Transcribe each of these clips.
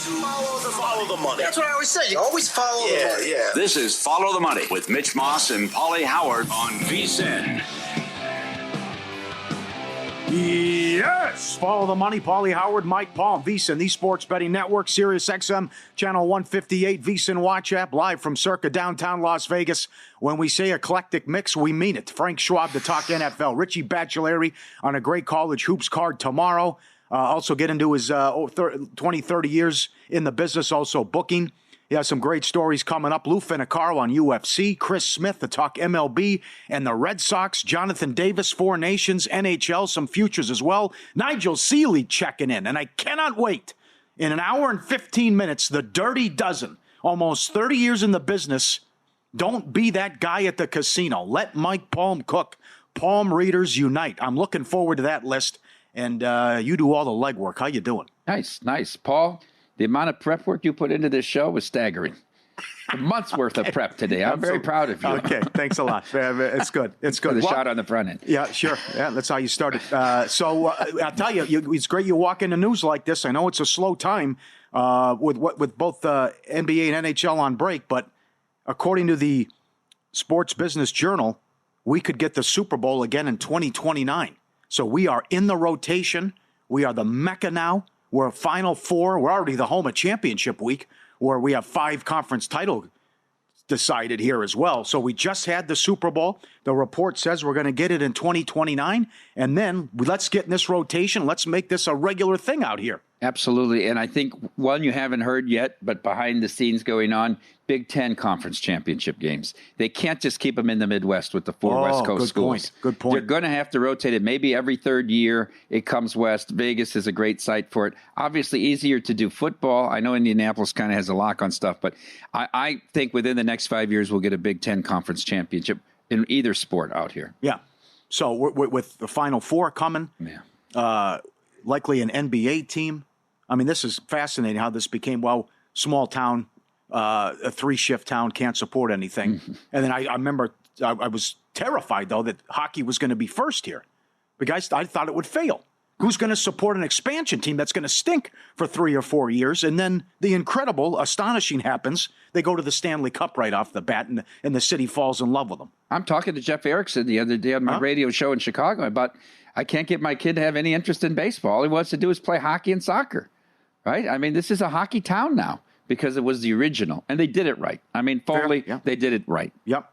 Follow the money. That's what I always say. You always follow the money. Yeah. This is Follow the Money with Mitch Moss and Pauly Howard on VSiN. Yes! Follow the money. Pauly Howard, Mike Palm, VSiN, the Sports Betting Network, Sirius XM, Channel 158, VSiN Watch app, live from Circa, downtown Las Vegas. When we say eclectic mix, we mean it. Frank Schwab to talk NFL. Richie Baccellieri on a great college hoops card tomorrow. Also get into his 20, 30 years in the business, also booking. He has some great stories coming up. Lou Finicaro on UFC, Chris Smith to talk MLB and the Red Sox, Jonathan Davis, Four Nations, NHL, some futures as well. Nigel Seeley checking in, and I cannot wait. In an hour and 15 minutes, the Dirty Dozen, almost 30 years in the business. Don't be that guy at the casino. Let Mike Palm cook. Palm Readers Unite. I'm looking forward to that list, and you do all the legwork. How you doing? Nice. Paul, the amount of prep work you put into this show was staggering. A month's worth of prep today. I'm very proud of you. Okay, thanks a lot. It's good. It's good. The shot on the front end. Yeah, sure. Yeah, that's how you started. So I'll tell you, it's great you walk into news like this. I know it's a slow time with both NBA and NHL on break, but according to the Sports Business Journal, we could get the Super Bowl again in 2029. So we are in the rotation. We are the Mecca now. We're a Final Four. We're already the home of championship week, where we have 5 conference titles decided here as well. So we just had the Super Bowl. The report says we're going to get it in 2029. And then let's get in this rotation. Let's make this a regular thing out here. Absolutely. And I think one you haven't heard yet, but behind the scenes going on, Big Ten conference championship games. They can't just keep them in the Midwest with the 4 West Coast schools. Good point. They're going to have to rotate it. Maybe every third year it comes west. Vegas is a great site for it. Obviously easier to do football. I know Indianapolis kind of has a lock on stuff, but I think within the next 5 years we'll get a Big Ten conference championship in either sport out here. Yeah. So with the Final Four coming, likely an NBA team. I mean, this is fascinating how this became, small town, a 3-shift town, can't support anything. Mm-hmm. And then I remember I was terrified, though, that hockey was going to be first here. Because I thought it would fail. Who's going to support an expansion team that's going to stink for 3 or 4 years? And then the incredible, astonishing happens. They go to the Stanley Cup right off the bat, and the city falls in love with them. I'm talking to Jeff Erickson the other day on my radio show in Chicago about I can't get my kid to have any interest in baseball. All he wants to do is play hockey and soccer. Right? I mean, this is a hockey town now because it was the original, and they did it right. I mean, Foley, They did it right. Yep.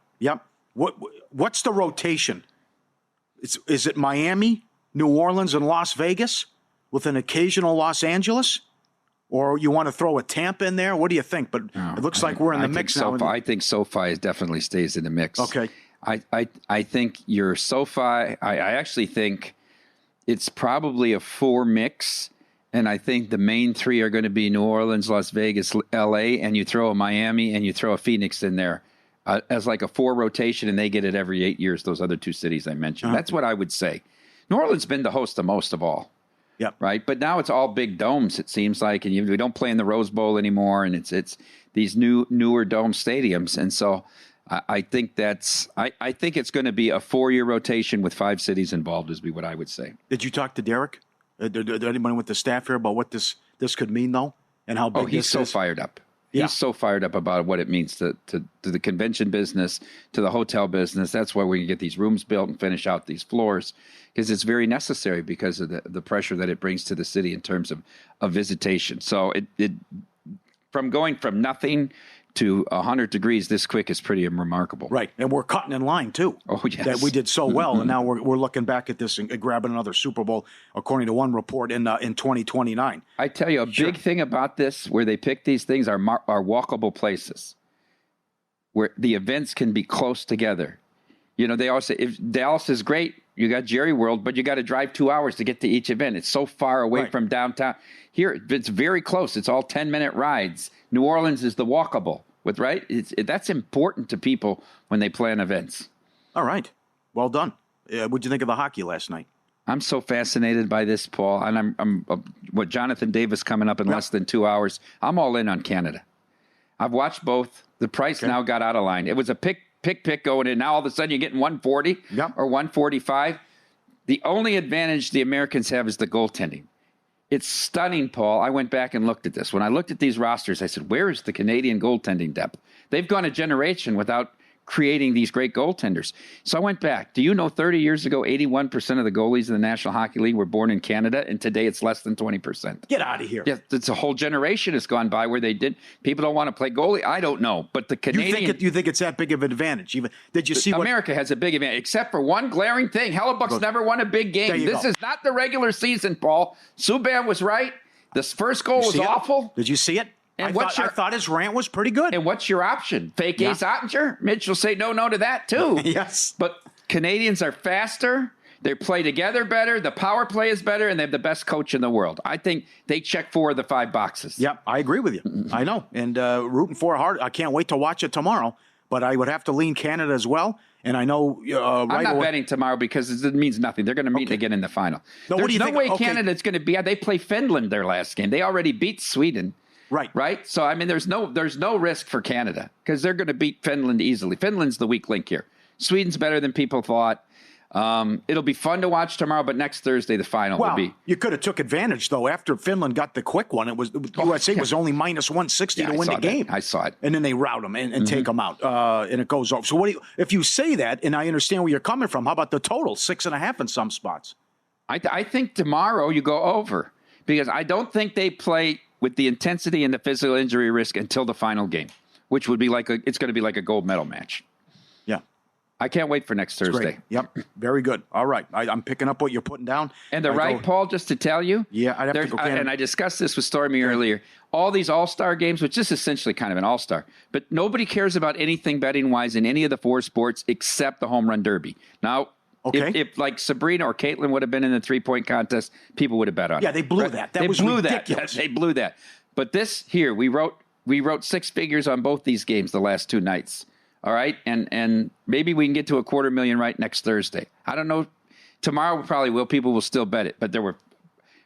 What's the rotation? Is it Miami, New Orleans, and Las Vegas with an occasional Los Angeles? Or you want to throw a Tampa in there? What do you think? But it looks like we're in the mix now. I think SoFi definitely stays in the mix. Okay. I think your SoFi, I actually think it's probably a 4 mix. And I think the main 3 are going to be New Orleans, Las Vegas, L.A., and you throw a Miami and you throw a Phoenix in there as like a 4 rotation, and they get it every 8 years, those other 2 cities I mentioned. That's what I would say. New Orleans has been the host of most of all. Yep. Right? But now it's all big domes, it seems like, and we don't play in the Rose Bowl anymore, and it's these newer dome stadiums. And so I think I think it's going to be a 4-year rotation with 5 cities involved is what I would say. Did you talk to Derek? Did anybody with the staff here about what this could mean, though, and how big this is? He's so fired up. He's so fired up about what it means to the convention business, to the hotel business. That's why we can get these rooms built and finish out these floors, because it's very necessary because of the pressure that it brings to the city in terms of visitation. So it from going from nothing to 100 degrees this quick is pretty remarkable. Right, and we're cutting in line, too. Oh, yes. That we did so well, and now we're looking back at this and grabbing another Super Bowl, according to one report, in 2029. I tell you, a big thing about this, where they pick these things, are walkable places, where the events can be close together. You know, they always say, if Dallas is great, you got Jerry World, but you got to drive 2 hours to get to each event. It's so far away from downtown. Here, it's very close. It's all 10-minute rides. New Orleans is the walkable. That's important to people when they plan events. All right. Well done. What'd you think of the hockey last night? I'm so fascinated by this, Paul. And I'm Jonathan Davis coming up in less than 2 hours. I'm all in on Canada. I've watched both. The price now got out of line. It was a pick going in. Now all of a sudden you're getting 140 or 145. The only advantage the Americans have is the goaltending. It's stunning, Paul. I went back and looked at this. When I looked at these rosters, I said, where is the Canadian goaltending depth? They've gone a generation without creating these great goaltenders. So I went back. Do you know 30 years ago, 81% of the goalies in the National Hockey League were born in Canada, and today it's less than 20%. Get out of here. Yeah, it's a whole generation has gone by where they did. People don't want to play goalie. I don't know. But the Canadian... You think it's that big of an advantage? Even did you see America has a big advantage, except for one glaring thing. Hellebuck's never won a big game. This is not the regular season, Paul. Subban was right. This first goal was awful. Did you see it? And I thought his rant was pretty good. And what's your option? Fake Ace Ottinger? Mitch will say no to that, too. Yes. But Canadians are faster. They play together better. The power play is better, and they have the best coach in the world. I think they check 4 of the 5 boxes. Yep, I agree with you. I know. And rooting for hard. I can't wait to watch it tomorrow. But I would have to lean Canada as well. And I know I'm not betting tomorrow because it means nothing. They're going to meet again in the final. No, There's no way Canada's going to be. They play Finland their last game. They already beat Sweden. Right. So, I mean, there's no risk for Canada because they're going to beat Finland easily. Finland's the weak link here. Sweden's better than people thought. It'll be fun to watch tomorrow, but next Thursday, the final will be. You could have took advantage, though. After Finland got the quick one, USA was only minus 160 to win the game. I saw it. And then they rout them and take them out, and it goes off. So if you say that, and I understand where you're coming from, how about the total? 6.5 in some spots. I think tomorrow you go over because I don't think they play with the intensity and the physical injury risk until the final game, which would be it's going to be like a gold medal match. Yeah. I can't wait for next Thursday. Yep. Very good. All right. I'm picking up what you're putting down. And Paul, just to tell you. Yeah, I'd have to go and I discussed this with Stormy earlier. All these all-star games, which is essentially kind of an all-star, but nobody cares about anything betting-wise in any of the 4 sports except the home run derby. Now, if like Sabrina or Caitlin would have been in the 3-point contest, people would have bet on it. Yeah, they blew that. That was ridiculous. They blew that. But this here, we wrote 6 figures on both these games the last 2 nights. All right, and maybe we can get to $250,000 right next Thursday. I don't know. Tomorrow probably will. People will still bet it. But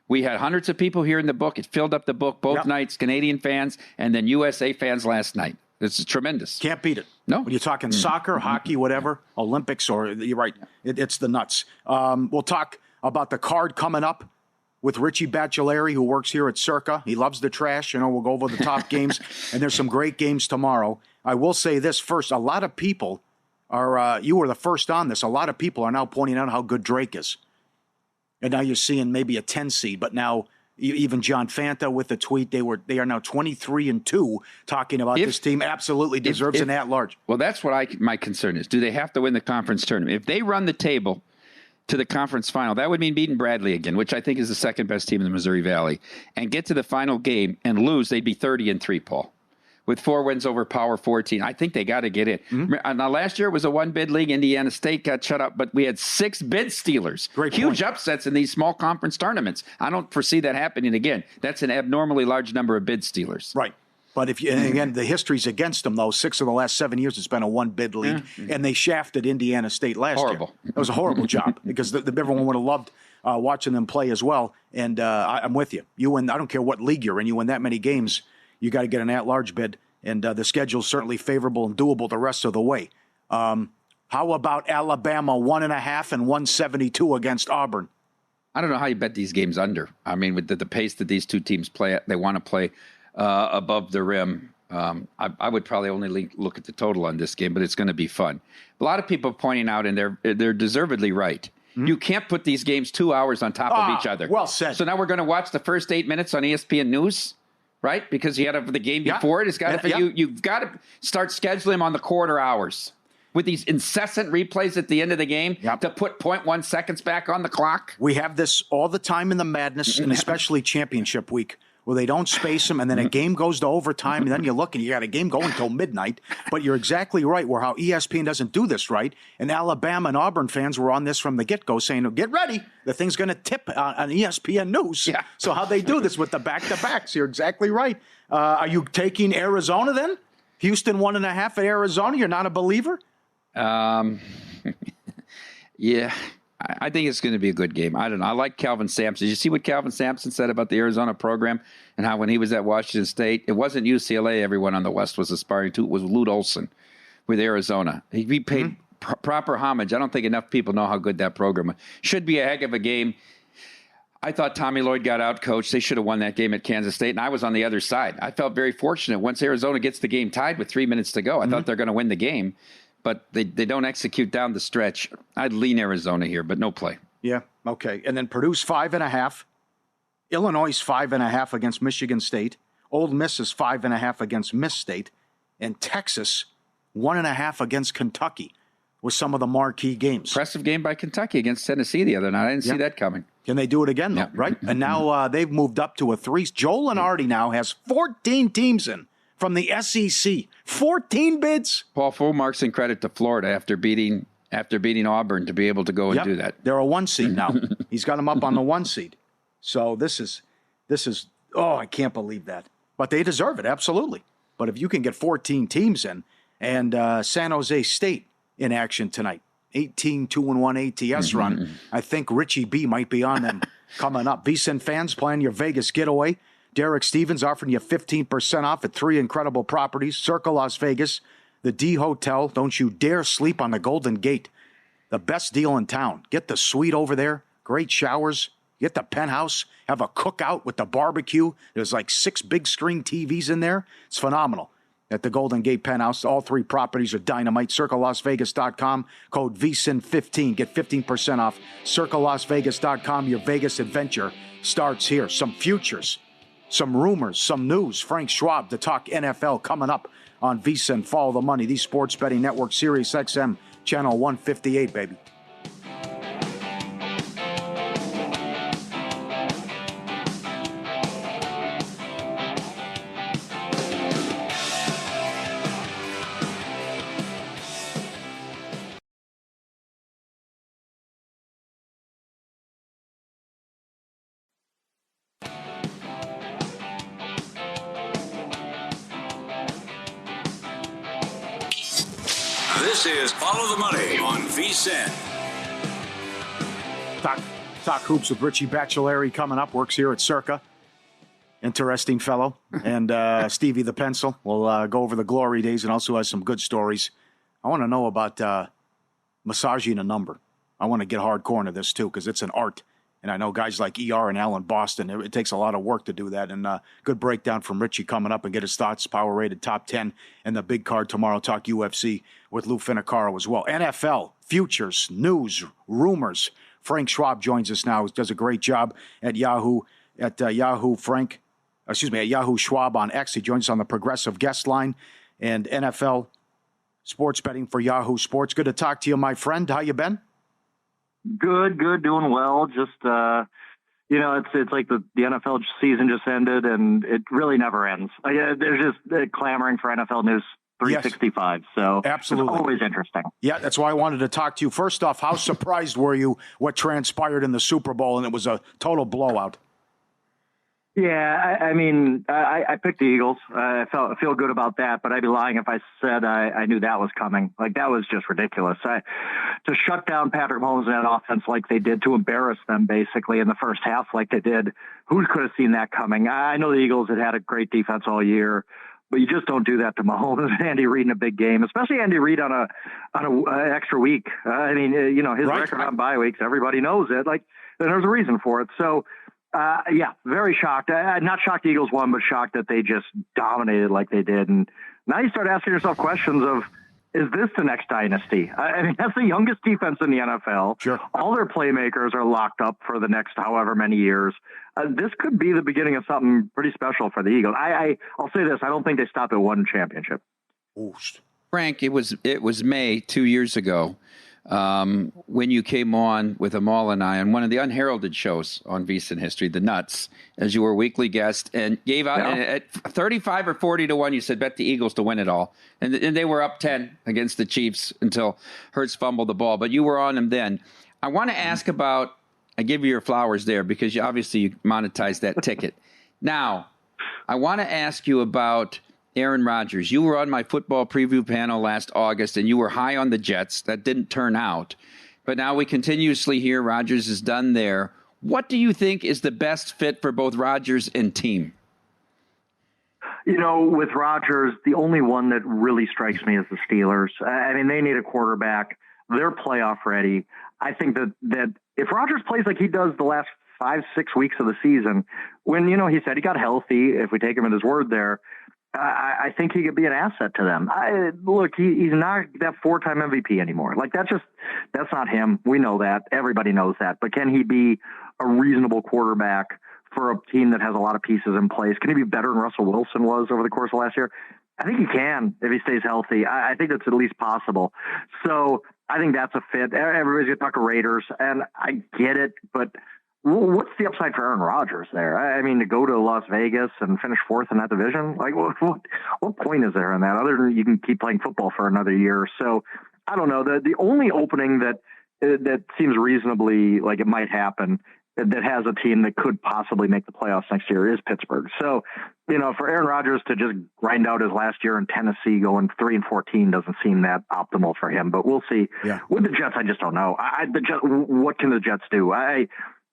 we had hundreds of people here in the book. It filled up the book both nights. Canadian fans and then USA fans last night. It's tremendous. Can't beat it. No. When you're talking soccer, hockey, whatever, Olympics, or you're right. It's the nuts. We'll talk about the card coming up with Richie Baccellieri, who works here at Circa. He loves the trash. We'll go over the top games, and there's some great games tomorrow. I will say this first. A lot of people you were the first on this. A lot of people are now pointing out how good Drake is. And now you're seeing maybe a 10 seed, but now even John Fanta with the tweet, they are now 23-2 talking about this team absolutely deserves an at-large. Well, that's what my concern is. Do they have to win the conference tournament? If they run the table to the conference final, that would mean beating Bradley again, which I think is the second best team in the Missouri Valley, and get to the final game and lose, they'd be 30-3, Paul, with 4 wins over Power 14. I think they got to get in. Mm-hmm. Now, last year it was a 1-bid league. Indiana State got shut up, but we had 6 bid stealers. Huge upsets in these small conference tournaments. I don't foresee that happening again. That's an abnormally large number of bid stealers. Right. But again, the history's against them, though. 6 of the last 7 years, it's been a 1-bid league, and they shafted Indiana State last year. It was a horrible job because everyone would have loved watching them play as well. And I'm with you. You win. I don't care what league you're in. You win that many games, you got to get an at-large bid, and the schedule's certainly favorable and doable the rest of the way. How about Alabama 1.5 and 172 against Auburn? I don't know how you bet these games under. I mean, with the pace that these two teams play at, they want to play above the rim. I would probably only look at the total on this game, but it's going to be fun. A lot of people pointing out, and they're deservedly right. Mm-hmm. You can't put these games 2 hours on top of each other. Well said. So now we're going to watch the first 8 minutes on ESPN News, right? Because you had the game before it. It's got you've got to start scheduling them on the quarter hours with these incessant replays at the end of the game to put 0.1 seconds back on the clock. We have this all the time in the madness, and especially championship week, where they don't space them, and then a game goes to overtime, and then you look and you got a game going until midnight. But you're exactly right, where how ESPN doesn't do this right, and Alabama and Auburn fans were on this from the get-go saying, get ready, the thing's going to tip on ESPN News. Yeah. So how they do this with the back-to-backs, you're exactly right. Are you taking Arizona then? Houston 1.5 at Arizona? You're not a believer? Yeah. I think it's going to be a good game. I don't know. I like Calvin Sampson. Did you see what Calvin Sampson said about the Arizona program and how when he was at Washington State, it wasn't UCLA everyone on the West was aspiring to. It was Lute Olson with Arizona. He paid proper homage. I don't think enough people know how good that program was. Should be a heck of a game. I thought Tommy Lloyd got out coached. They should have won that game at Kansas State, and I was on the other side. I felt very fortunate. Once Arizona gets the game tied with 3 minutes to go, I thought they're going to win the game, but they don't execute down the stretch. I'd lean Arizona here, but no play. Yeah, okay. And then Purdue's 5.5. Illinois 5.5 against Michigan State. Ole Miss is 5.5 against Miss State. And Texas, 1.5 against Kentucky with some of the marquee games. Impressive game by Kentucky against Tennessee the other night. I didn't see that coming. Can they do it again, though, right? And now they've moved up to a 3. Joel Lenardi now has 14 teams in from the SEC. 14 bids. Paul, full marks and credit to Florida after beating Auburn to be able to go and do that. They're a 1 seed now. He's got them up on the 1 seed. So this is, I can't believe that. But they deserve it, absolutely. But if you can get 14 teams in, and San Jose State in action tonight, 18-2-1 ATS run. I think Richie B might be on them coming up. VSiN fans, plan your Vegas getaway. Derek Stevens offering you 15% off at 3 incredible properties. Circa Las Vegas, the D Hotel. Don't you dare sleep on the Golden Gate. The best deal in town. Get the suite over there. Great showers. Get the penthouse. Have a cookout with the barbecue. There's like 6 big screen TVs in there. It's phenomenal. At the Golden Gate Penthouse, all 3 properties are dynamite. CircaLasVegas.com, code VSiN15. Get 15% off. CircaLasVegas.com. Your Vegas adventure starts here. Some futures, some rumors, some news. Frank Schwab to talk NFL coming up on VSiN. Follow the money. The Sports Betting Network, Sirius XM, channel 158, baby. This is Follow the Money on VSiN. Talk hoops with Richie Baccellieri coming up. Works here at Circa. Interesting fellow. And Stevie the Pencil will go over the glory days and also has some good stories. I want to know about massaging a number. I want to get hardcore into this, too, because it's an art. And I know guys like ER and Alan Boston, it takes a lot of work to do that. And good breakdown from Richie coming up and get his thoughts, power rated top 10, and the big card tomorrow. Talk UFC with Lou Finicaro as well. NFL, futures, news, rumors. Frank Schwab joins us now. He does a great job at Yahoo Schwab on X. He joins us on the Progressive Guest Line and NFL sports betting for Yahoo Sports. Good to talk to you, my friend. How you been? Good, doing well. Just, it's like the NFL season just ended, and it really never ends. They're just clamoring for NFL news 365. Yes. So absolutely, it's always interesting. Yeah, that's why I wanted to talk to you. First off, how surprised were you what transpired in the Super Bowl, and it was a total blowout? Yeah, I picked the Eagles. I feel good about that, but I'd be lying if I said I knew that was coming. Like, that was just ridiculous. To shut down Patrick Mahomes and that offense like they did, to embarrass them basically in the first half like they did, who could have seen that coming? I know the Eagles had a great defense all year, but you just don't do that to Mahomes and Andy Reid in a big game, especially Andy Reid on a extra week. His record on bye weeks, everybody knows it. Like, and there's a reason for it. So. Very shocked. Not shocked the Eagles won, but shocked that they just dominated like they did. And now you start asking yourself questions of, is this the next dynasty? That's the youngest defense in the NFL. Sure. All their playmakers are locked up for the next however many years. This could be the beginning of something pretty special for the Eagles. I'll say this. I don't think they stop at one championship. Oost. Frank, it was May 2 years ago. When you came on with Amal and I on one of the unheralded shows on VSiN History, The Nuts, as you were a weekly guest, and gave out at 35 or 40 to 1, you said bet the Eagles to win it all. And they were up 10 against the Chiefs until Hurts fumbled the ball. But you were on them then. I want to ask about, I give you your flowers there because you monetized that ticket. Now, I want to ask you about Aaron Rodgers. You were on my football preview panel last August, and you were high on the Jets. That didn't turn out. But now we continuously hear Rodgers is done there. What do you think is the best fit for both Rodgers and team? With Rodgers, the only one that really strikes me is the Steelers. They need a quarterback. They're playoff ready. I think that if Rodgers plays like he does the last 5-6 weeks of the season when, he said he got healthy, if we take him at his word there. I think he could be an asset to them. He's not that 4-time MVP anymore. Like that's not him. We know that. Everybody knows that. But can he be a reasonable quarterback for a team that has a lot of pieces in place? Can he be better than Russell Wilson was over the course of last year? I think he can if he stays healthy. I think that's at least possible. So I think that's a fit. Everybody's going to talk to Raiders, and I get it, but what's the upside for Aaron Rodgers there? I mean, to go to Las Vegas and finish 4th in that division, like what point is there in that other than you can keep playing football for another year? So I don't know. The only opening that seems reasonably like it might happen that has a team that could possibly make the playoffs next year is Pittsburgh. So, for Aaron Rodgers to just grind out his last year in Tennessee going 3-14 doesn't seem that optimal for him, but we'll see. Yeah. With the Jets, I just don't know. What can the Jets do? I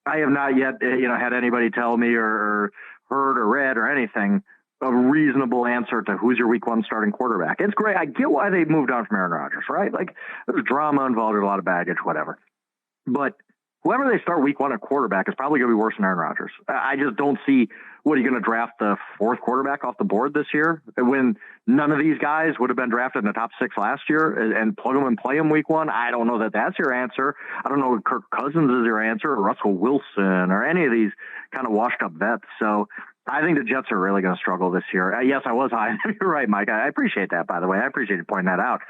have not yet, had anybody tell me or heard or read or anything a reasonable answer to who's your week 1 starting quarterback. It's great. I get why they moved on from Aaron Rodgers, right? Like there's drama involved, there's a lot of baggage, whatever. But whoever they start week 1 at quarterback is probably going to be worse than Aaron Rodgers. I just don't see what are you going to draft the 4th quarterback off the board this year when none of these guys would have been drafted in the top 6 last year and plug them and play them week 1. I don't know that that's your answer. I don't know if Kirk Cousins is your answer or Russell Wilson or any of these kind of washed up vets. So I think the Jets are really going to struggle this year. Yes, I was high. You're right, Mike. I appreciate that, by the way. I appreciate you pointing that out.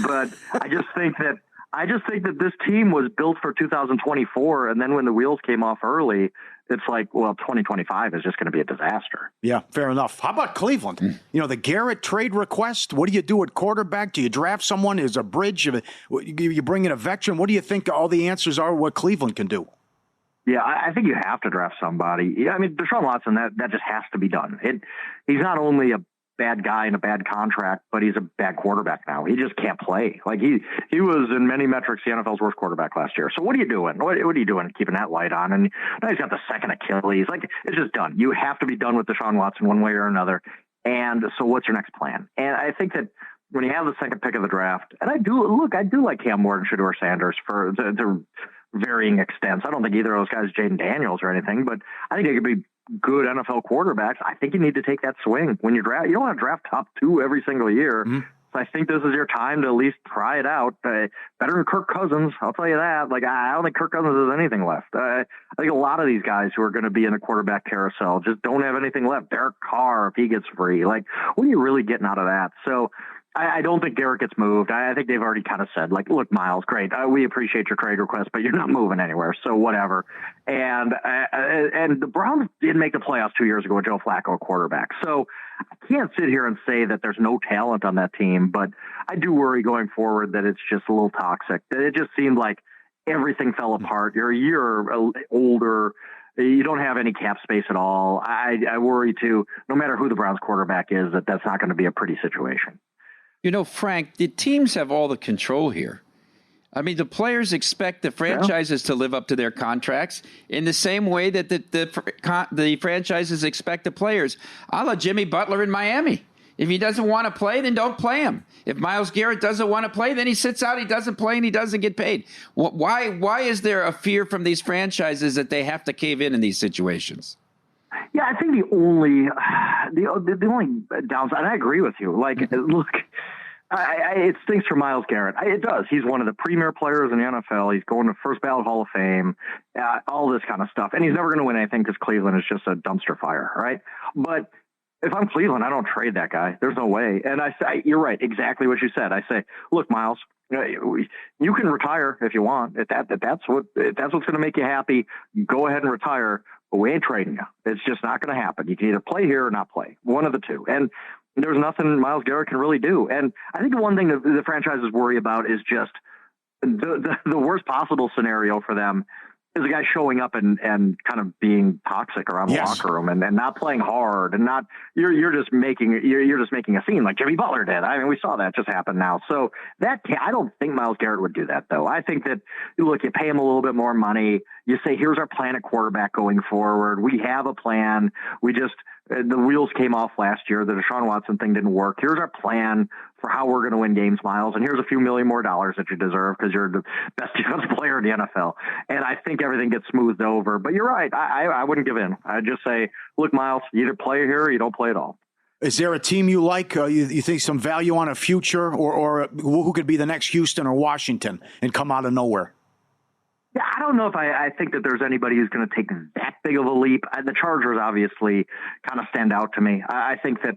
But I just think that this team was built for 2024, and then when the wheels came off early, it's like, well, 2025 is just going to be a disaster. Yeah, fair enough. How about Cleveland? The Garrett trade request, what do you do at quarterback? Do you draft someone as a bridge? You bring in a veteran? What do you think all the answers are what Cleveland can do? Yeah, I think you have to draft somebody. I mean, Deshaun Watson, that just has to be done. He's not only a bad guy in a bad contract, but he's a bad quarterback now. He just can't play. Like he was in many metrics the NFL's worst quarterback last year. So what are you doing? What are you doing keeping that light on? And now he's got the second Achilles. Like it's just done. You have to be done with Deshaun Watson one way or another. And so what's your next plan? And I think that when you have the second pick of the draft, and I do like Cam Ward and Shedeur Sanders for the varying extents. I don't think either of those guys, Jaden Daniels or anything, but I think they could be good NFL quarterbacks. I think you need to take that swing when you draft. You don't want to draft top 2 every single year. Mm-hmm. So I think this is your time to at least try it out. Better than Kirk Cousins, I'll tell you that. Like I don't think Kirk Cousins has anything left. I think a lot of these guys who are going to be in the quarterback carousel just don't have anything left. Derek Carr, if he gets free, like what are you really getting out of that? So I don't think Garrett gets moved. I think they've already kind of said, like, look, Miles, great. We appreciate your trade request, but you're not moving anywhere. So whatever. And the Browns did make the playoffs 2 years ago with Joe Flacco quarterback. So I can't sit here and say that there's no talent on that team, but I do worry going forward that it's just a little toxic. That it just seemed like everything fell apart. You're a year older. You don't have any cap space at all. I worry too, no matter who the Browns quarterback is, that's not going to be a pretty situation. Frank, the teams have all the control here. I mean, the players expect the franchises to live up to their contracts in the same way that the franchises expect the players. A la Jimmy Butler in Miami. If he doesn't want to play, then don't play him. If Myles Garrett doesn't want to play, then he sits out, he doesn't play, and he doesn't get paid. Why is there a fear from these franchises that they have to cave in these situations? Yeah, I think the only downside, and I agree with you. Like, look, it stinks for Myles Garrett. It does. He's one of the premier players in the NFL. He's going to first ballot Hall of Fame, all this kind of stuff. And he's never going to win anything because Cleveland is just a dumpster fire, right? But if I'm Cleveland, I don't trade that guy. There's no way. And you're right, exactly what you said. I say, look, Myles, you can retire if you want. If that's what's going to make you happy, go ahead and retire. But we ain't trading you. It's just not going to happen. You can either play here or not play. One of the two. And there's nothing Myles Garrett can really do. And I think the one thing that the franchises worry about is just the worst possible scenario for them is a guy showing up and kind of being toxic around the locker room and not playing hard and not you're just making a scene like Jimmy Butler did. I mean, we saw that just happen now. So I don't think Myles Garrett would do that though. I think that look, you pay him a little bit more money. you say, here's our plan at quarterback going forward. We have a plan. The wheels came off last year. The Deshaun Watson thing didn't work. Here's our plan for how we're going to win games, Miles. And here's a few million more dollars that you deserve because you're the best defensive player in the NFL. And I think everything gets smoothed over. But you're right. I wouldn't give in. I'd just say, look, Miles, you either play here or you don't play at all. Is there a team you like? You think some value on a future, or who could be the next Houston or Washington and come out of nowhere? Yeah, I don't know if I think that there's anybody who's going to take that big of a leap. The Chargers obviously kind of stand out to me. I think that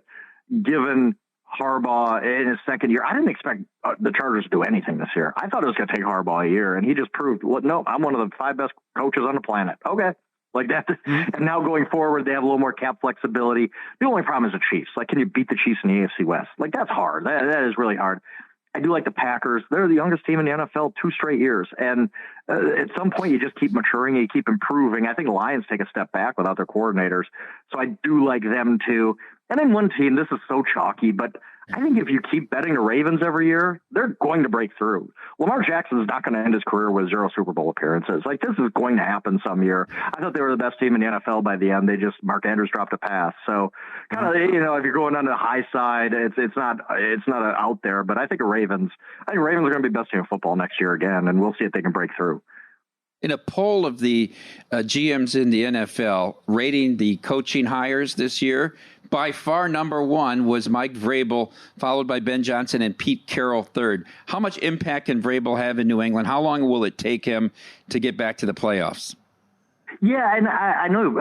given Harbaugh in his second year, I didn't expect the Chargers to do anything this year. I thought it was going to take Harbaugh a year, and he just proved, well, no, I'm one of the 5 best coaches on the planet. Okay. Like that. And now going forward, they have a little more cap flexibility. The only problem is the Chiefs. Like, can you beat the Chiefs in the AFC West? Like, that's hard. That is really hard. I do like the Packers. They're the youngest team in the NFL 2 straight years. And at some point, you just keep maturing and you keep improving. I think the Lions take a step back without their coordinators. So I do like them too. And then one team, this is so chalky, but I think if you keep betting the Ravens every year, they're going to break through. Lamar Jackson is not going to end his career with 0 Super Bowl appearances. Like, this is going to happen some year. I thought they were the best team in the NFL by the end. Mark Andrews dropped a pass. So kind of, if you're going on the high side, it's not out there, but I think Ravens are going to be best team in football next year again, and we'll see if they can break through. In a poll of the GMs in the NFL rating the coaching hires this year, by far number 1 was Mike Vrabel, followed by Ben Johnson and Pete Carroll third. How much impact can Vrabel have in New England? How long will it take him to get back to the playoffs? Yeah, and I know,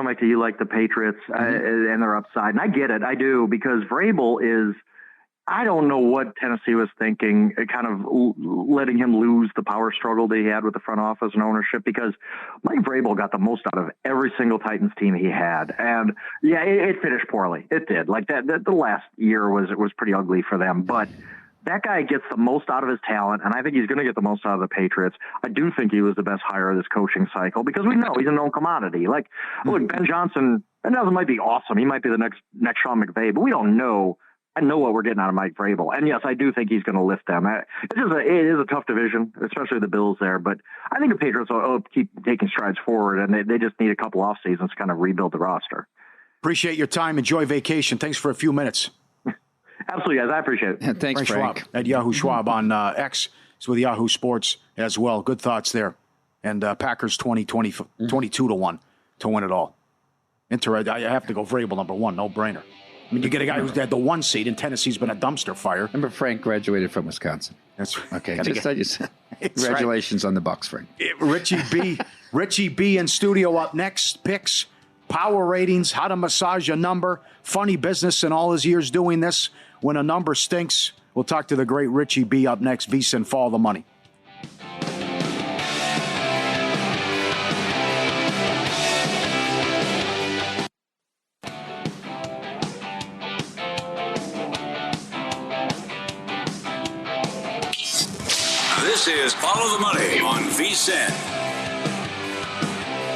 Mike, you like the Patriots and their upside, and I get it. I do, because Vrabel is, I don't know what Tennessee was thinking, kind of letting him lose the power struggle that he had with the front office and ownership, because Mike Vrabel got the most out of every single Titans team he had. And yeah, it finished poorly. It did. Like that the last year was pretty ugly for them, but that guy gets the most out of his talent, and I think he's going to get the most out of the Patriots. I do think he was the best hire of this coaching cycle, because we know he's a known commodity. Like, look, Ben Johnson might be awesome. He might be the next Sean McVay, but we don't know. I know what we're getting out of Mike Vrabel. And yes, I do think he's going to lift them. It is a tough division, especially the Bills there. But I think the Patriots will keep taking strides forward, and they just need a couple off seasons to kind of rebuild the roster. Appreciate your time. Enjoy vacation. Thanks for a few minutes. Absolutely, guys. I appreciate it. Thanks, Frank. Schwab, at Yahoo Schwab on X. It's with Yahoo Sports as well. Good thoughts there. And Packers 22-1 to win it all. I have to go Vrabel number 1. No brainer. I mean, you get a guy who's had the 1 seed, and Tennessee's been a dumpster fire. Remember, Frank graduated from Wisconsin. That's okay. Congratulations on the Bucks, Frank. Richie B in studio up next. Picks, power ratings, how to massage a number, funny business in all his years doing this. When a number stinks, we'll talk to the great Richie B up next. VSiN, Follow the Money. This is Follow the Money on VSiN.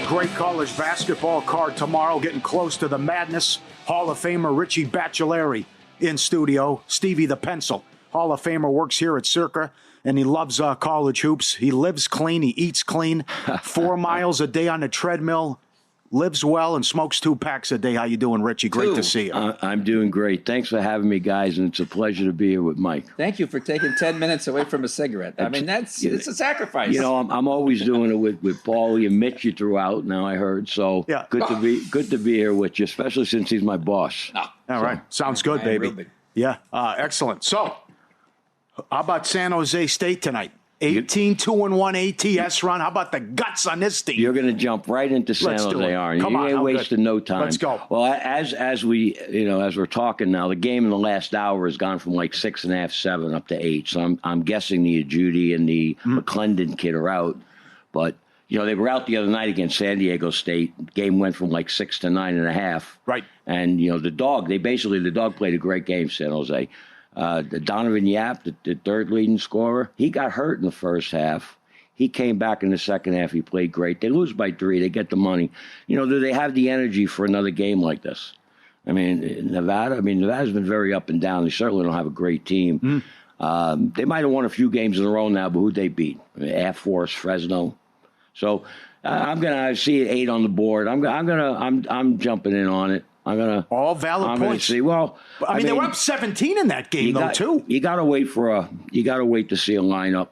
Great college basketball card tomorrow, getting close to the madness. Hall of Famer Richie Baccellieri in studio. Stevie the Pencil, Hall of Famer, works here at Circa, and he loves college hoops. He lives clean. He eats clean. 4 miles a day on the treadmill. Lives well and smokes 2 packs a day. How you doing, Richie? Great to see you. I'm doing great. Thanks for having me, guys, and it's a pleasure to be here with Mike. Thank you for taking 10 minutes away from a cigarette. I mean, it's a sacrifice. You know, I'm always doing it with Pauly and Mitch throughout. Now I heard, so yeah. Good to be here with you, especially since he's my boss. All right, sounds good, baby. Rubin. Yeah, excellent. So, how about San Jose State tonight? 18-2-1 ATS run. How about the guts on this team? You're going to jump right into San Jose, aren't you? Come on, you ain't wasting no time. Let's go. Well, as we're talking now, the game in the last hour has gone from like 6.5, 7 up to 8. So I'm guessing the Judy and the McClendon kid are out. But they were out the other night against San Diego State. The game went from like 6 to 9.5. Right. And the dog played a great game, San Jose. Donovan Yap, the third leading scorer, he got hurt in the first half. He came back in the second half. He played great. They lose by 3. They get the money. Do they have the energy for another game like this? I mean, Nevada's been very up and down. They certainly don't have a great team. They might have won a few games in a row now, but who'd they beat? Air Force, Fresno. So I'm gonna see 8 on the board. I'm jumping in on it. All valid points. See. Well, I mean, they were up 17 in that game too. You gotta wait to see a lineup.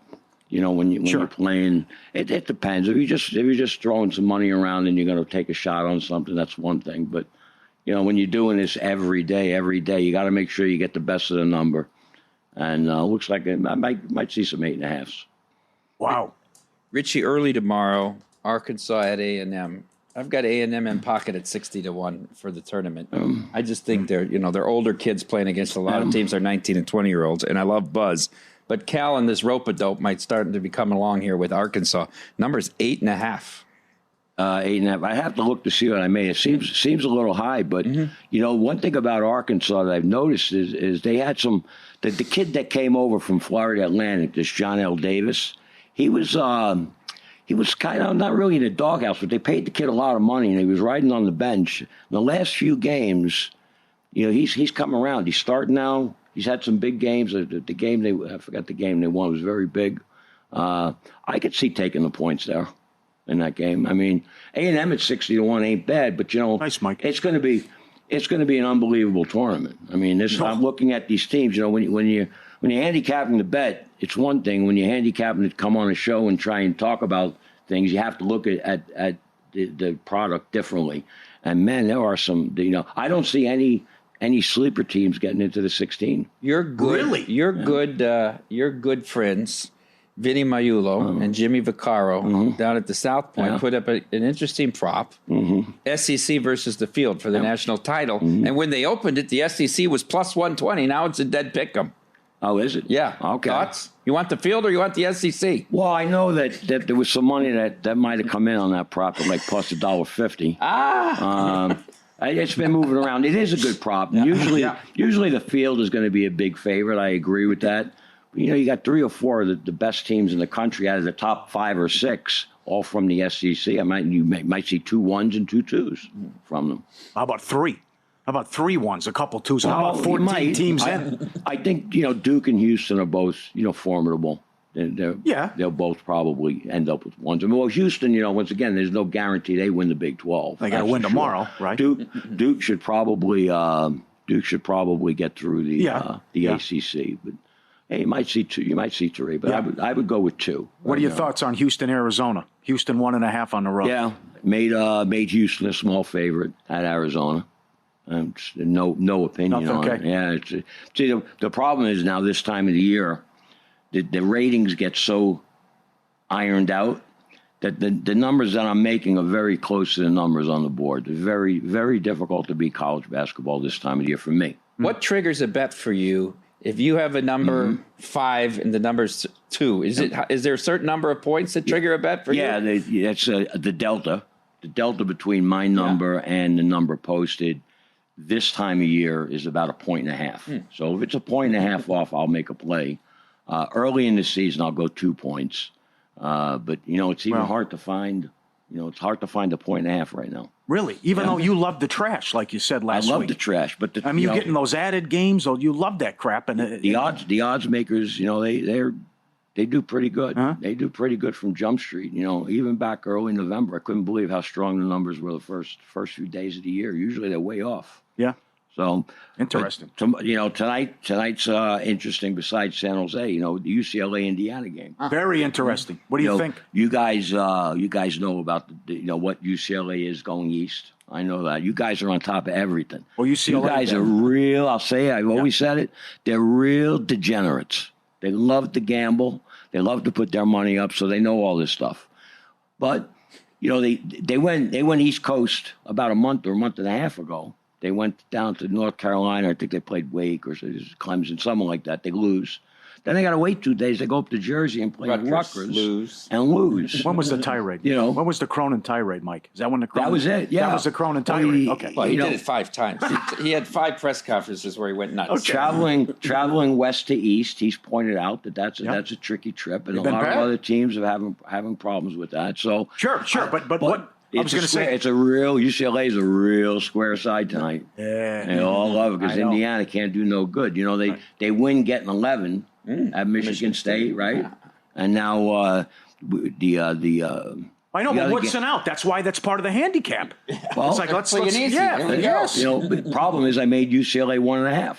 When you're playing, it depends. If you're just throwing some money around and you're gonna take a shot on something, that's one thing. But when you're doing this every day, you got to make sure you get the best of the number. And looks like I might see some 8.5s. Wow. Richie, early tomorrow, Arkansas at A&M. I've got A&M in pocket at 60-1 for the tournament. I just think they're older kids playing against a lot of teams. They're 19 and 20-year-olds, and I love buzz. But Cal and this rope-a-dope might start to be coming along here with Arkansas. Number's 8.5. 8.5. I have to look to see what I made. It seems a little high, but one thing about Arkansas that I've noticed is they had some. The kid that came over from Florida Atlantic, this John L. Davis, he was kind of not really in the doghouse, but they paid the kid a lot of money, and he was riding on the bench. In the last few games, he's come around. He's starting now. He's had some big games. I forgot the game they won. It was very big. I could see taking the points there in that game. I mean, A&M at 60-1 ain't bad, but nice, Mike. It's going to be an unbelievable tournament. I mean, I'm looking at these teams. When you're handicapping the bet, it's one thing. When you're handicapping to come on a show and try and talk about things, you have to look at the product differently. And man, there are some. I don't see any sleeper teams getting into the 16. You're good. Really? You're good friends. Vinny Maiulo and Jimmy Vaccaro down at the South Point put up an interesting prop. SEC versus the field for the national title. And when they opened it, the SEC was plus 120. Now it's a dead pick'em. Oh, is it? Yeah. Okay. Thoughts? You want the field or you want the SEC? Well, I know that there was some money that might have come in on that prop at like plus $1.50. It's been moving around. It is a good prop. Yeah. Usually the field is going to be a big favorite. I agree with that. But, you got 3 or 4 of the best teams in the country out of the top 5 or 6, all from the SEC. You might see 2 1s and 2 2s from them. How about 3? How about 3 1s, a couple 2s? How about 14 teams in? I think Duke and Houston are both formidable. They'll both probably end up with 1s. I mean, well, Houston, once again, there's no guarantee they win the Big 12. They got to win tomorrow, right? Duke should probably get through the ACC, but. Hey, you might see 2. You might see 3, but I would go with 2. What are your thoughts on Houston, Arizona? Houston 1.5 on the road. Yeah, made Houston a small favorite at Arizona. No opinion on it. Yeah, the problem is now this time of the year, the ratings get so ironed out that the numbers that I'm making are very close to the numbers on the board. It's very, very difficult to beat college basketball this time of the year for me. What triggers a bet for you? If you have a number 5 and the number's 2, is there a certain number of points that trigger a bet for you? Yeah, that's the delta. The delta between my number and the number posted this time of year is about 1.5. So if it's 1.5 off, I'll make a play. Early in the season, I'll go 2 points. But it's even hard to find. It's hard to find 1.5 right now. Really? Even though you love the trash, like you said last week. I love the trash, but you're getting those added games. Oh, you love that crap. And the odds makers, they do pretty good. Huh? They do pretty good from Jump Street. Even back early November, I couldn't believe how strong the numbers were the first few days of the year. Usually they're way off. Yeah. So interesting. Tonight's interesting. Besides San Jose, the UCLA Indiana game. Very interesting. What do you think? You guys know about what UCLA is going east. I know that. You guys are on top of everything. Well, UCLA. You guys are real. I'll say. I've always said it. They're real degenerates. They love to gamble. They love to put their money up, so they know all this stuff. But they went East Coast about a month or a month and a half ago. They went down to North Carolina. I think they played Wake or Clemson, something like that. They lose. Then they got to wait 2 days. They go up to Jersey and play Rutgers. Lose. When was the tirade? When was the Cronin tirade, Mike? Is that when the Cronin? That was it, yeah. That was the Cronin tirade. Okay. Well, he did it 5 times. He had 5 press conferences where he went nuts. Oh, traveling west to east, he's pointed out that's a tricky trip. And a lot of other teams are having problems with that. So Sure. But what... I was going to say UCLA is a real square side tonight. Yeah. They all love it because Indiana can't do no good. They win getting 11 at Michigan State, right? Yeah. And now the I know, but Woodson out. That's why that's part of the handicap. Well, it's like, let's yes. The problem is I made UCLA 1.5.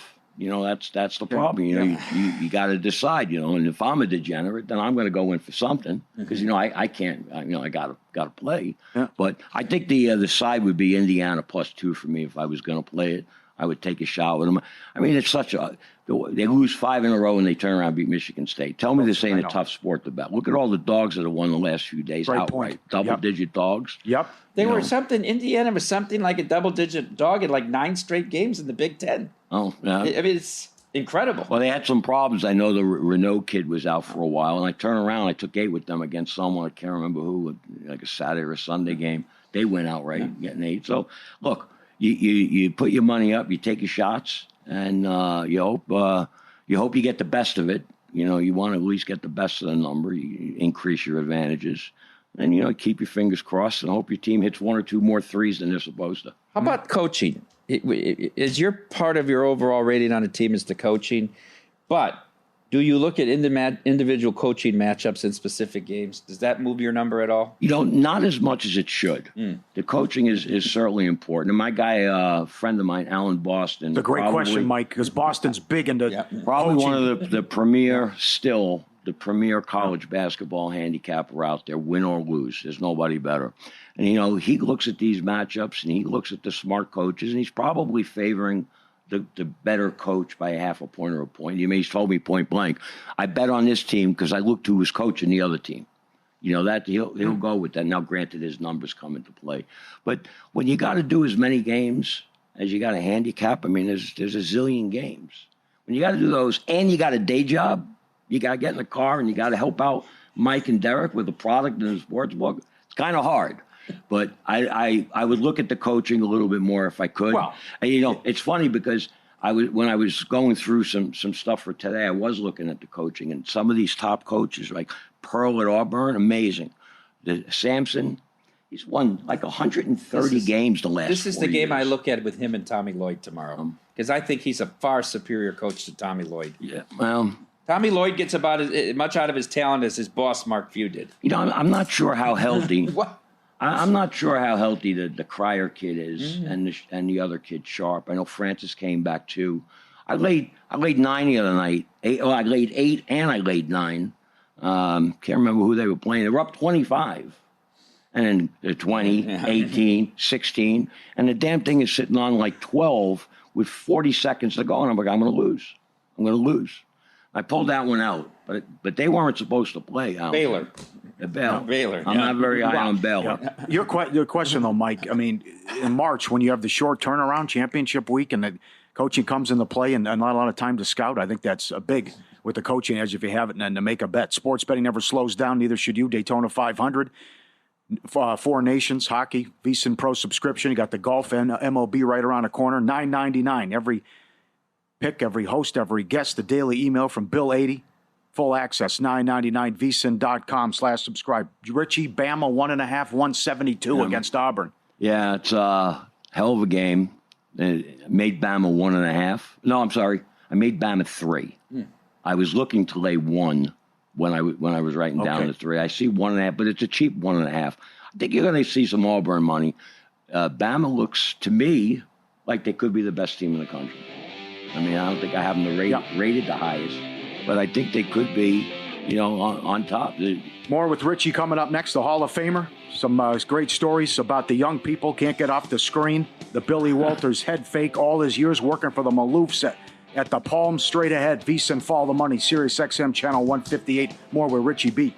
That's the problem. You got to decide. And if I'm a degenerate, then I'm going to go in for something because I can't. I got to play. Yeah. But I think the side would be Indiana +2 for me if I was going to play it. I would take a shot with them. I mean, it's such a. They lose 5 in a row and they turn around and beat Michigan State. Tell me this ain't a tough sport to bet. Look at all the dogs that have won the last few days outright. Double-digit dogs. Yep. They were something. Indiana was something like a double-digit dog in like 9 straight games in the Big Ten. Oh, yeah. I mean, it's incredible. Well, they had some problems. I know the Renault kid was out for a while, and I turned around. I took 8 with them against someone. I can't remember who, like a Saturday or Sunday game. They went outright getting 8. So, look, you put your money up, you take your shots, and you hope you get the best of it. You want to at least get the best of the number. You increase your advantages. And, keep your fingers crossed and hope your team hits 1 or 2 more threes than they're supposed to. How about coaching? Is your part of your overall rating on a team is the coaching? But do you look at individual coaching matchups in specific games? Does that move your number at all? Not as much as it should. The coaching is certainly important. And my guy, friend of mine, Alan Boston. It's a great question, Mike, because Boston's big into probably coaching. One of the premier college basketball handicapper out there, win or lose. There's nobody better. And, he looks at these matchups and he looks at the smart coaches and he's probably favoring the better coach by a half a point or a point. He's told me point blank, I bet on this team because I looked who was coaching the other team. That he'll go with that. Now, granted, his numbers come into play. But when you got to do as many games as you got to handicap, I mean, there's a zillion games. When you got to do those and you got a day job, you got to get in the car and you got to help out Mike and Derek with the product and the sports book. It's kind of hard. But I would look at the coaching a little bit more if I could. Well, and, it's funny because when I was going through some stuff for today, I was looking at the coaching and some of these top coaches like Pearl at Auburn, amazing. Sampson, he's won like 130 games the last 4 years. This is the game I look at with him and Tommy Lloyd tomorrow because I think he's a far superior coach to Tommy Lloyd. Yeah, well, Tommy Lloyd gets about as much out of his talent as his boss Mark Few did. I'm not sure how healthy. What? I'm not sure how healthy the Cryer kid is and the other kid Sharp. I know Francis came back too. I laid 9 the other night. I laid 8 and I laid 9. Can't remember who they were playing. They were up 25. And then 20, 18, 16. And the damn thing is sitting on like 12 with 40 seconds to go. And I'm like, I'm going to lose. I pulled that one out. But they weren't supposed to play. Baylor. Baylor. I'm not very high on Baylor. Yeah. Your question, though, Mike, I mean, in March, when you have the short turnaround, championship week, and the coaching comes into play and not a lot of time to scout, I think that's a big with the coaching edge if you have it and to make a bet. Sports betting never slows down, neither should you. Daytona 500, 4 Nations, hockey, VSiN Pro subscription. You got the golf and MLB right around the corner, $9.99. Every pick, every host, every guest, the daily email from Bill 80. Full access, $9.99, vsin.com/subscribe. Richie, Bama, 1.5, 172 against Auburn. Yeah, it's a hell of a game. Made Bama 1.5. No, I'm sorry. I made Bama 3. I was looking to lay 1 when I was writing down the 3. I see 1.5, but it's a cheap 1.5. I think you're going to see some Auburn money. Bama looks, to me, like they could be the best team in the country. I mean, I don't think I have them rated the highest. But I think they could be, on top. More with Richie coming up next, the Hall of Famer. Some great stories about the young people can't get off the screen. The Billy Walters head fake, all his years working for the Maloofs at the Palm, straight ahead. VSiN Follow the Money, Sirius XM Channel 158. More with Richie B.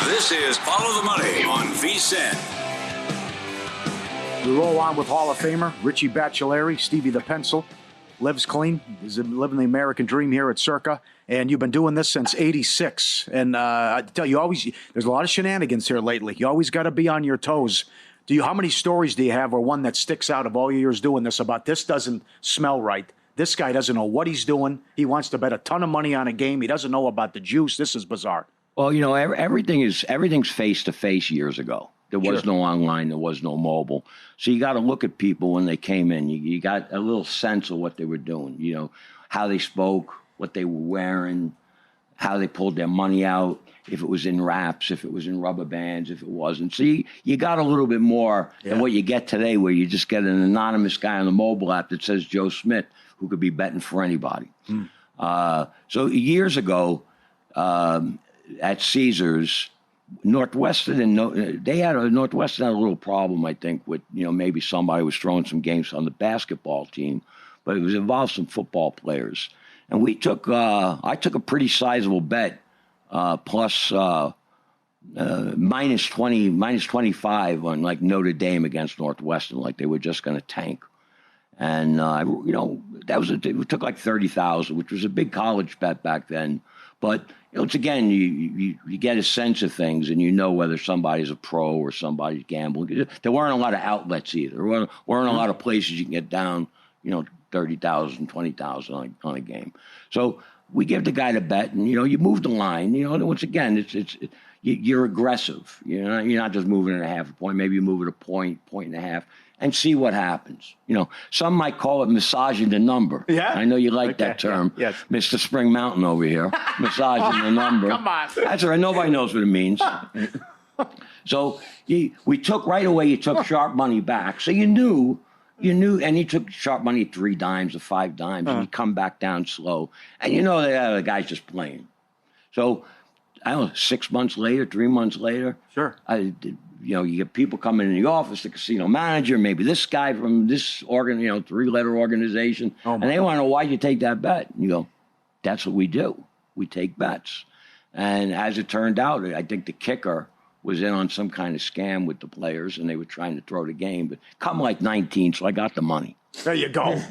This is Follow the Money on VSiN. We roll on with Hall of Famer Richie Baccellieri, Stevie the Pencil. Lives clean. He's living the American dream here at Circa. And you've been doing this since '86. And I tell you, there's a lot of shenanigans here lately. You always got to be on your toes. How many stories do you have or one that sticks out of all your years doing this about this doesn't smell right? This guy doesn't know what he's doing. He wants to bet a ton of money on a game. He doesn't know about the juice. This is bizarre. Well, everything's face-to-face years ago. There was no online. There was no mobile. So you got to look at people when they came in. You got a little sense of what they were doing, how they spoke, what they were wearing, how they pulled their money out, if it was in wraps, if it was in rubber bands, if it wasn't. So you got a little bit more than what you get today, where you just get an anonymous guy on the mobile app that says Joe Smith, who could be betting for anybody. So years ago, at Caesars, Northwestern had a little problem, I think, with maybe somebody was throwing some games on the basketball team, but it involved some football players, and I took a pretty sizable bet, plus minus 25 on like Notre Dame against Northwestern, like they were just going to tank, and it took like 30,000, which was a big college bet back then, but. It's again, you get a sense of things, and whether somebody's a pro or somebody's gambling. There weren't a lot of outlets either. There weren't a lot of places you can get down, 30,000, 20,000 on a game. So we give the guy the bet, and you move the line. Once again, you're aggressive. You're not just moving it a half a point. Maybe you move it a point and a half, and see what happens. Some might call it massaging the number. Yeah, I know you like that term. Yes, Mr. Spring Mountain over here, massaging the number. Come on, that's all right. Nobody knows what it means. So we took right away. You took sharp money back, so you knew, and you took sharp money at 3 dimes or 5 dimes, and you come back down slow, and the guy's just playing. So I don't know, 6 months later, 3 months later, sure, you get people coming in the office, the casino manager, maybe this guy from this 3-letter organization, and they want to know why you take that bet. And you go, that's what we do. We take bets. And as it turned out, I think the kicker was in on some kind of scam with the players, and they were trying to throw the game. But come like 19, so I got the money. There you go. And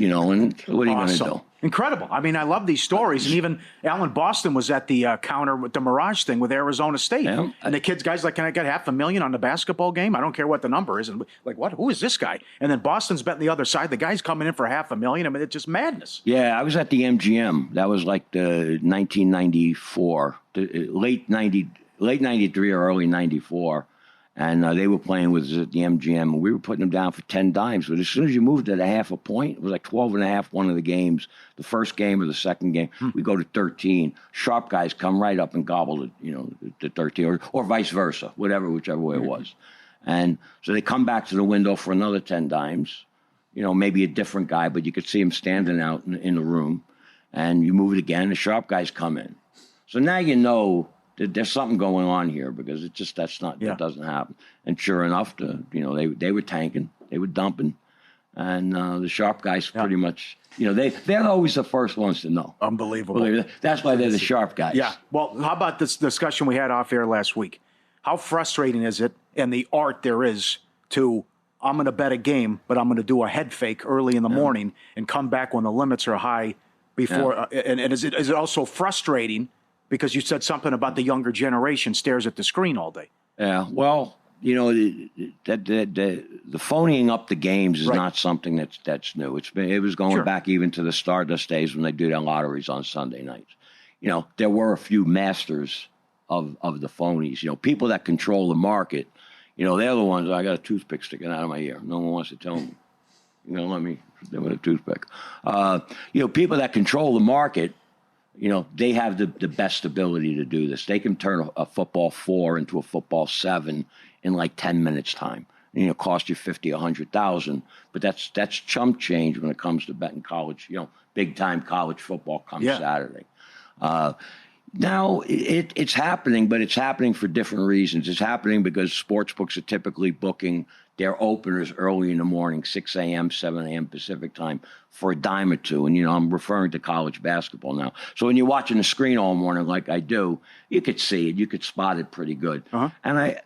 what are you going to do? Incredible. I mean, I love these stories. And even Alan Boston was at the counter with the Mirage thing with Arizona State. Yeah. And the guys like, can I get $500,000 on the basketball game? I don't care what the number is. And like, what? Who is this guy? And then Boston's betting the other side. The guy's coming in for $500,000. I mean, it's just madness. Yeah, I was at the MGM. That was like the 1994, late 93 or early 94. And they were playing with us at the MGM, and we were putting them down for 10 dimes. But as soon as you moved at a half a point, it was like 12.5 one of the games, the first game or the second game. We go to 13. Sharp guys come right up and gobble it, to 13, or vice versa, whichever way it was. And so they come back to the window for another 10 dimes, maybe a different guy, but you could see him standing out in the room. And you move it again, the sharp guys come in. So now there's something going on here, because that doesn't happen. And sure enough, they were tanking, they were dumping, and the sharp guys pretty much, they're always the first ones to know. Unbelievable. That's why they're the sharp guys. Yeah. Well, how about this discussion we had off air last week? How frustrating is it, and the art there is to, I'm going to bet a game, but I'm going to do a head fake early in the morning and come back when the limits are high before. And is it also frustrating? Because you said something about the younger generation stares at the screen all day. Yeah, well, the phoning up the games is not something that's new. It was going back even to the Stardust days when they do their lotteries on Sunday nights. There were a few masters of the phonies. People that control the market. They're the ones. I got a toothpick sticking out of my ear. No one wants to tell me. Let me do with a toothpick. People that control the market. They have the best ability to do this. They can turn a football 4 into a football 7 in like 10 minutes time. Cost you $50,000, $100,000, but that's chump change when it comes to betting college. Big time college football comes Saturday. Now it's happening, but it's happening for different reasons. It's happening because sports books are typically booking their openers early in the morning, 6 a.m., 7 a.m. Pacific time, for a dime or two. And, I'm referring to college basketball now. So when you're watching the screen all morning like I do, you could see it. You could spot it pretty good. And I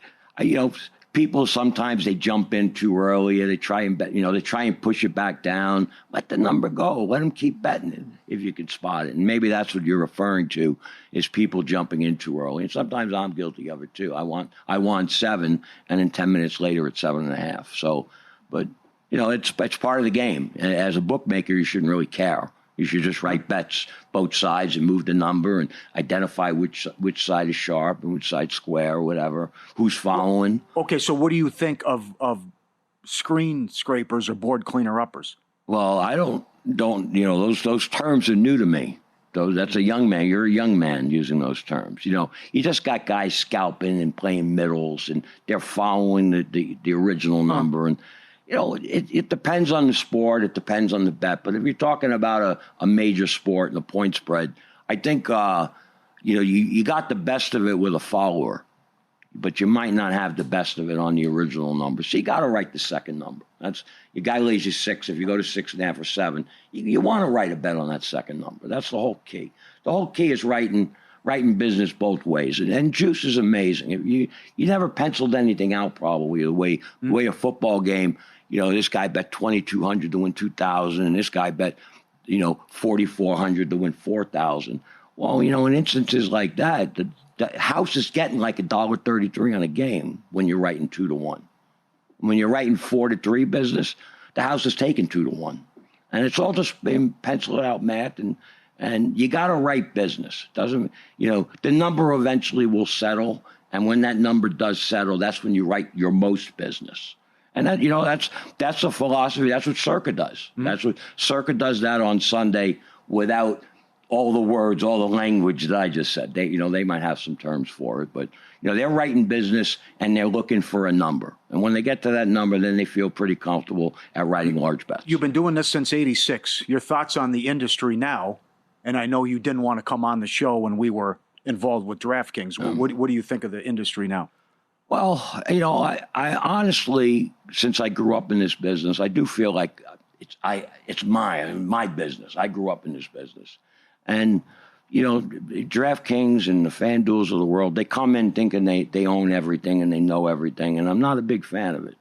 people sometimes they jump in too early. They try and bet, they try and push it back down. Let the number go. Let them keep betting it if you can spot it. And maybe that's what you're referring to, is people jumping in too early. And sometimes I'm guilty of it too. I want 7, and then 10 minutes later it's 7.5. So, but it's part of the game. And as a bookmaker, you shouldn't really care. You should just write bets both sides and move the number and identify which side is sharp and which side's square or whatever, who's following. Okay, so what do you think of screen scrapers or board cleaner-uppers? Well, I don't those terms are new to me. That's a young man. You're a young man using those terms. You just got guys scalping and playing middles, and they're following the original number. And, it depends on the sport. It depends on the bet. But if you're talking about a major sport and the point spread, I think, you got the best of it with a follower, but you might not have the best of it on the original number. So you got to write the second number. That's your guy lays you 6. If you go to 6.5 or 7, you want to write a bet on that second number. That's the whole key. The whole key is writing business both ways. And juice is amazing. You never penciled anything out probably the way a football game. This guy bet 2,200 to win 2,000, and this guy bet 4,400 to win 4,000. Well, in instances like that, the house is getting like $1.33 on a game when you're writing 2-1. When you're writing 4-3 business, the house is taking 2-1, and it's all just been penciled out math, and you got to write business. Doesn't the number eventually will settle, and when that number does settle, that's when you write your most business. And that that's a philosophy. That's what Circa does. Mm-hmm. That's what Circa does that on Sunday without all the words, all the language that I just said. They might have some terms for it, but they're writing business and they're looking for a number. And when they get to that number, then they feel pretty comfortable at writing large bets. You've been doing this since '86. Your thoughts on the industry now? And I know you didn't want to come on the show when we were involved with DraftKings. What do you think of the industry now? Well, I honestly, since I grew up in this business, I do feel like it's my business. I grew up in this business. And, DraftKings and the FanDuels of the world, they come in thinking they own everything and they know everything, and I'm not a big fan of it.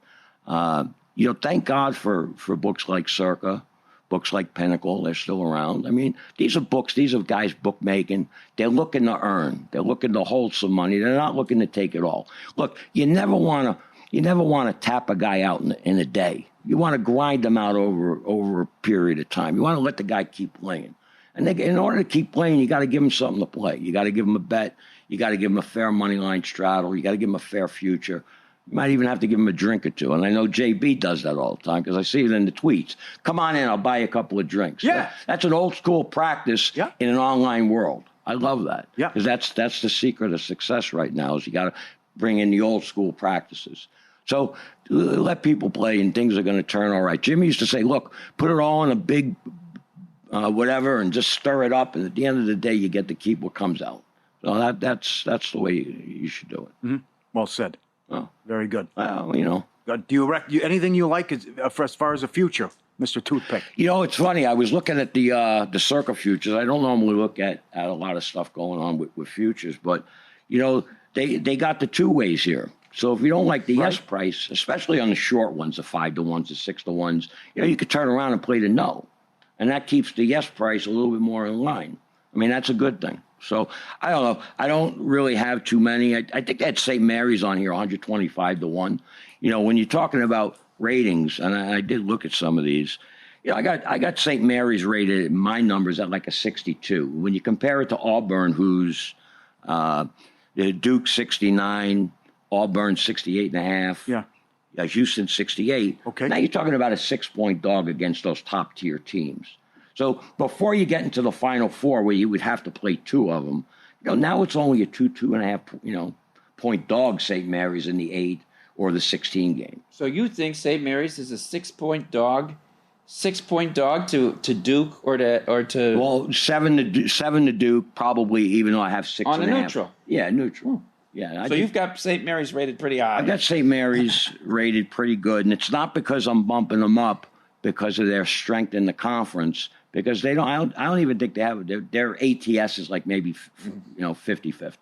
Thank God for books like Circa, books like Pinnacle. They're still around. I mean, these are guys bookmaking. They're looking to earn. They're looking to hold some money. They're not looking to take it all. Look, you never want to tap a guy out in a day. You want to grind them out over a period of time. You want to let the guy keep playing. And in order to keep playing, you got to give them something to play. You got to give them a bet. You got to give them a fair money line straddle. You got to give them a fair future. You might even have to give them a drink or two. And I know JB does that all the time because I see it in the tweets. Come on in, I'll buy you a couple of drinks. Yeah. That's an old school practice in an online world. I love that. Yeah. Because that's the secret of success right now is you got to bring in the old school practices. So let people play and things are going to turn all right. Jimmy used to say, look, put it all in a big whatever and just stir it up. And at the end of the day, you get to keep what comes out. So that's the way you should do it. Mm-hmm. Well said. Oh. Very good. Well, Do you anything you like as far as the future, Mr. Toothpick? It's funny. I was looking at the Circa futures. I don't normally look at a lot of stuff going on with futures, but, they got the two ways here. So if you don't like the yes price, especially on the short ones, the 5-1s, the 6-1s, you could turn around and play the no. And that keeps the yes price a little bit more in line. I mean, that's a good thing. So, I don't know. I don't really have too many. I think that St. Mary's on here, 125-1. When you're talking about ratings, and I did look at some of these, I got St. Mary's rated, my numbers, at like a 62. When you compare it to Auburn, who's Duke 69, Auburn 68.5. Yeah. Houston 68. Okay. Now you're talking about a 6-point dog against those top tier teams. So before you get into the Final Four, where you would have to play two of them, now it's only a 2.5, point dog, St. Mary's in the 8 or the 16 game. So you think St. Mary's is a 6-point dog? 6-point dog to Duke or to Well, 7 to Duke, probably, even though I have 6.5. on a neutral. Yeah, neutral. Yeah. So you've got St. Mary's rated pretty high. I've got St. Mary's rated pretty good, and it's not because I'm bumping them up because of their strength in the conference, because they don't. I don't even think they have their ATS is like maybe 50-50.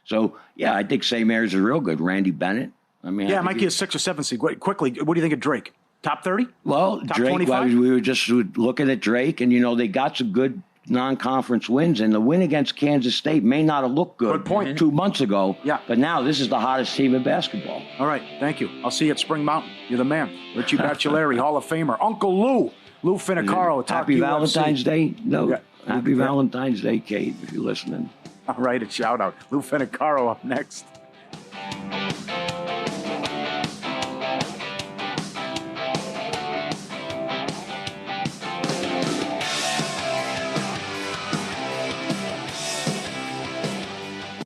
So yeah, I think St. Mary's is real good. Randy Bennett. I mean, yeah, I might get a 6 or 7 seed. Quickly, what do you think of Drake? Top 30? Well, Top Drake. 25? We were just looking at Drake, and they got some good non-conference wins, and the win against Kansas State may not have looked good, Good point. 2 months ago. Yeah. But now this is the hottest team in basketball. All right, thank you. I'll see you at Spring Mountain. You're the man. Richie Baccellieri, Hall of Famer. Uncle Lou Finicaro. Happy Valentine's Day. No. Yeah. Happy Valentine's Day, Kate, if you're listening. All right, a shout out. Lou Finicaro up next.